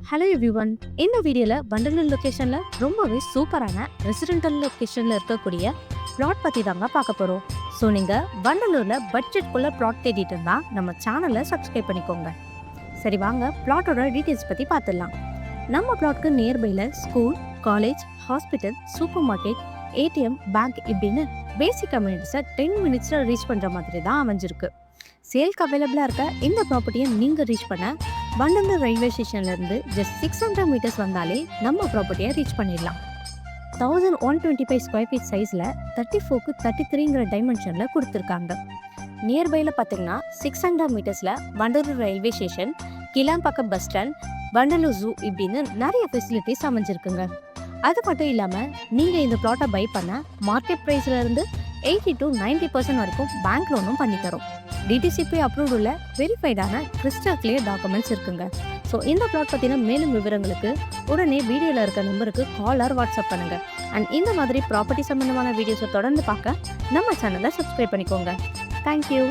Hello everyone. இந்த வீடியோவில் வண்டலூர் லொக்கேஷனில் ரொம்பவே சூப்பரான ரெசிடென்டல் லொக்கேஷனில் இருக்கக்கூடிய பிளாட் பற்றி தாங்க பார்க்க போகிறோம். ஸோ நீங்கள் வண்டலூரில் பட்ஜெட்குள்ளே பிளாட் தேடிட்டு இருந்தால் நம்ம சேனலை சப்ஸ்கிரைப் பண்ணிக்கோங்க. சரி வாங்க பிளாட்டோட டீட்டெயில்ஸ் பற்றி பார்த்துடலாம். நம்ம பிளாட்க்கு நியர்பையில் school, college, hospital, supermarket, ATM, bank இப்படின்னு பேசிக் கம்யூனிட்டிஸை 10 மினிட்ஸில் ரீச் பண்ணுற மாதிரி தான் அமைஞ்சிருக்கு. சேல்க்கு அவைலபிளாக இருக்க இந்த ப்ராப்பர்ட்டியை நீங்கள் ரீச் பண்ண வண்டலூர் ரயில்வே ஸ்டேஷன்லேருந்து ஜஸ்ட் 600 மீட்டர்ஸ் வந்தாலே நம்ம ப்ராப்பர்ட்டியை ரீச் பண்ணிடலாம். 1125 ஸ்கொயர் ஃபீட் சைஸில் 34க்கு 33ங்கிற டைமென்ஷனில் கொடுத்துருக்காங்க. நியர்பையில் பார்த்தீங்கன்னா 600 மீட்டர்ஸில் Vandalur railway station, Kilambakkam bus stand, Vandalur zoo இப்படின்னு நிறைய ஃபெசிலிட்டிஸ் அமைஞ்சிருக்குங்க. அது மட்டும் இல்லாமல் நீங்கள் இந்த ப்ளாட்டை பை பண்ண மார்க்கெட் ப்ரைஸ்லேருந்து 80 to 90% வரைக்கும் பேங்க் லோனும் பண்ணித்தரோம். டிடிசிபி அப்ரூவ்ட் உள்ள வெரிஃபைடான கிறிஸ்டல் கிளியர் டாக்குமெண்ட்ஸ் இருக்குங்க. ஸோ இந்த பிளாட் பற்றின மேலும் விவரங்களுக்கு உடனே வீடியோவில் இருக்க நம்பருக்கு கால் ஆர் வாட்ஸ்அப் பண்ணுங்கள். அண்ட் இந்த மாதிரி ப்ராப்பர்ட்டி சம்மந்தமான வீடியோஸை தொடர்ந்து பார்க்க நம்ம சேனலை சப்ஸ்கிரைப் பண்ணிக்கோங்க. தேங்க்யூ.